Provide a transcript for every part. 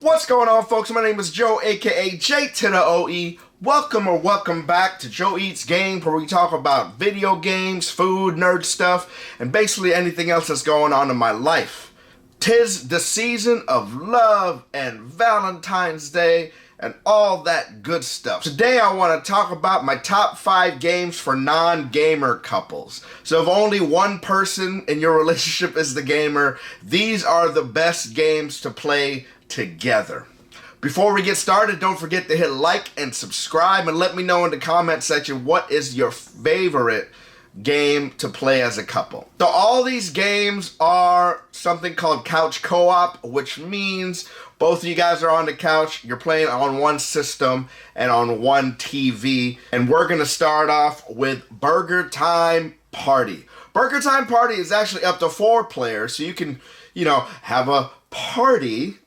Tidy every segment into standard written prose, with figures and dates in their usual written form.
What's going on, folks? My name is Joe, aka J to the OE. Welcome back to Joe Eats Games, where we talk about video games, food, nerd stuff, and basically anything else that's going on in my life. 'Tis the season of love and Valentine's Day and all that good stuff. Today I want to talk about my top 5 games for non-gamer couples. So if only one person in your relationship is the gamer, these are the best games to play together. Before we get started, don't forget to hit like and subscribe and let me know in the comment section what is your favorite game to play as a couple. So all these games are something called couch co-op, which means both of you guys are on the couch, you're playing on one system and on one TV, and we're gonna start off with Burger Time Party. Burger Time Party is actually up to 4 players, so you can, have a party.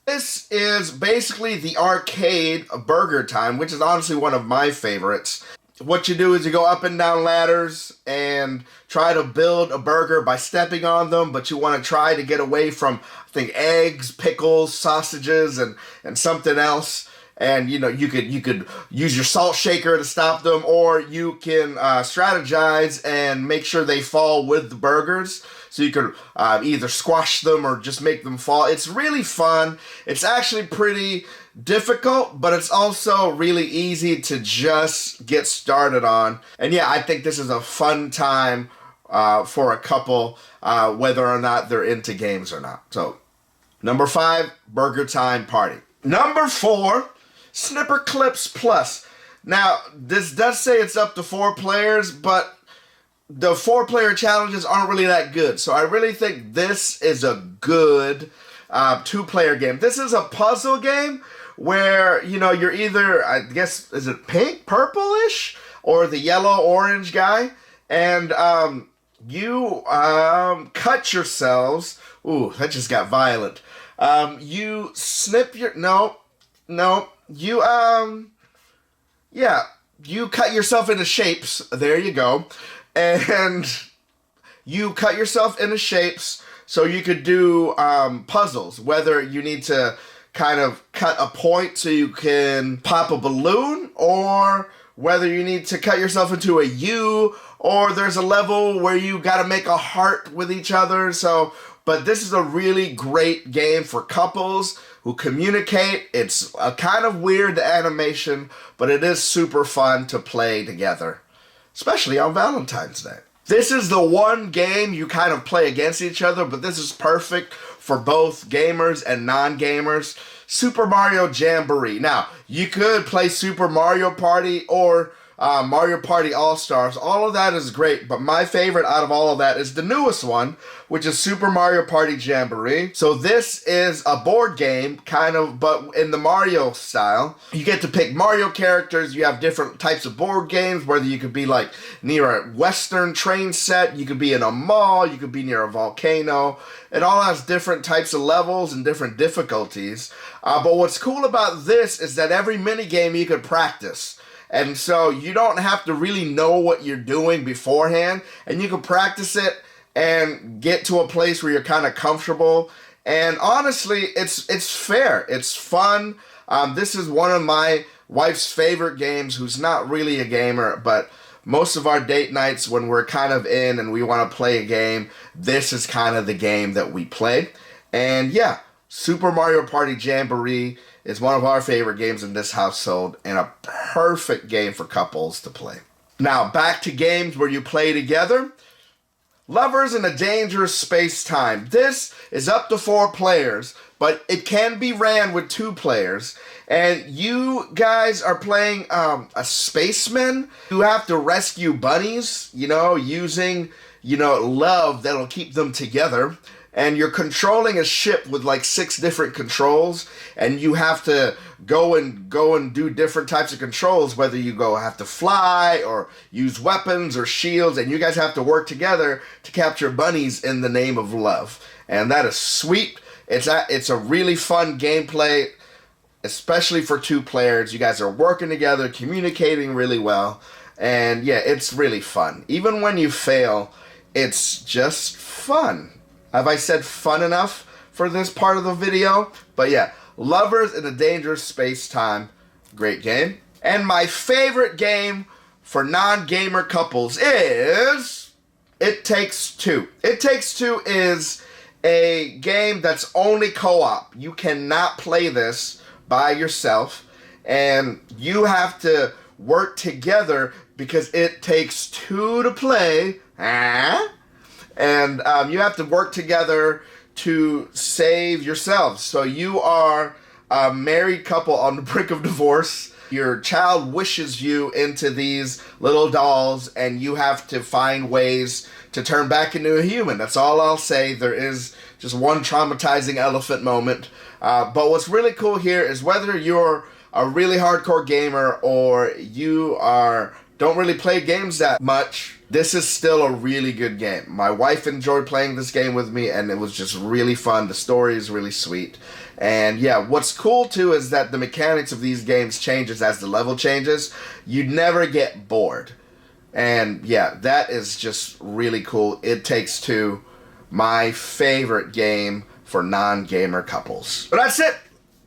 This is basically the arcade of Burger Time, which is honestly one of my favorites. What you do is you go up and down ladders and try to build a burger by stepping on them, but you want to try to get away from, I think, eggs, pickles, sausages, and something else. And you could use your salt shaker to stop them, or you can strategize and make sure they fall with the burgers. So you could either squash them or just make them fall. It's really fun. It's actually pretty difficult, but it's also really easy to just get started on. And yeah, I think this is a fun time for a couple, whether or not they're into games or not. So, number 5, Burger Time Party. Number 4, Snipper Clips Plus. Now, this does say it's up to 4 players, but the 4-player challenges aren't really that good. So I really think this is a good 2-player game. This is a puzzle game where, you're either, I guess, is it pink, purplish, or the yellow-orange guy? And you cut yourselves. Ooh, that just got violent. You snip your... No. You cut yourself into shapes. There you go. And you cut yourself into shapes so you could do puzzles, whether you need to kind of cut a point so you can pop a balloon, or whether you need to cut yourself into a U, or there's a level where you got to make a heart with each other. But this is a really great game for couples who communicate. It's a kind of weird animation, but it is super fun to play together, especially on Valentine's Day. This is the one game you kind of play against each other, but this is perfect for both gamers and non-gamers. Super Mario Jamboree. Now, you could play Super Mario Party or Mario Party All-Stars. All of that is great, but my favorite out of all of that is the newest one, which is Super Mario Party Jamboree. So this is a board game, kind of, but in the Mario style. You get to pick Mario characters. You have different types of board games, whether you could be like near a Western train set, you could be in a mall, you could be near a volcano. It all has different types of levels and different difficulties. But what's cool about this is that every mini game you could practice. And so you don't have to really know what you're doing beforehand, and you can practice it and get to a place where you're kind of comfortable. And honestly, it's fair. It's fun. This is one of my wife's favorite games, who's not really a gamer, but most of our date nights when we're kind of in and we want to play a game, this is kind of the game that we play. And yeah, Super Mario Party Jamboree is one of our favorite games in this household and a perfect game for couples to play. Now, back to games where you play together. Lovers in a Dangerous Space-Time. This is up to 4 players, but it can be ran with 2 players. And you guys are playing a spaceman who have to rescue bunnies, using, love that'll keep them together. And you're controlling a ship with like 6 different controls, and you have to go and do different types of controls, whether you have to fly or use weapons or shields, and you guys have to work together to capture bunnies in the name of love. And that is sweet. It's a really fun gameplay, especially for 2 players. You guys are working together, communicating really well, and yeah, it's really fun. Even when you fail, it's just fun. Have I said fun enough for this part of the video. But yeah, Lovers in a Dangerous Space-Time, great game. And my favorite game for non-gamer couples is It Takes Two. It Takes Two is a game that's only co-op. You cannot play this by yourself, and you have to work together because it takes two to play. And you have to work together to save yourselves. So you are a married couple on the brink of divorce. Your child wishes you into these little dolls, and you have to find ways to turn back into a human. That's all I'll say. There is just one traumatizing elephant moment. But what's really cool here is whether you're a really hardcore gamer or you don't really play games that much, this is still a really good game. My wife enjoyed playing this game with me, and it was just really fun. The story is really sweet. And yeah, what's cool too is that the mechanics of these games changes as the level changes. You never get bored. And yeah, that is just really cool. It Takes Two, my favorite game for non-gamer couples. But that's it.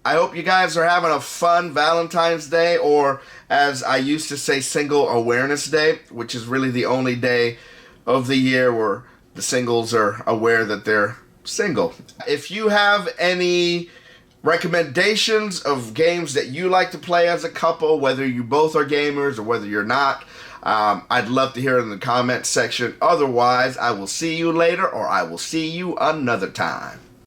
I hope you guys are having a fun Valentine's Day, or as I used to say, Single Awareness Day, which is really the only day of the year where the singles are aware that they're single. If you have any recommendations of games that you like to play as a couple, whether you both are gamers or whether you're not, I'd love to hear it in the comments section. Otherwise, I will see you later, or I will see you another time.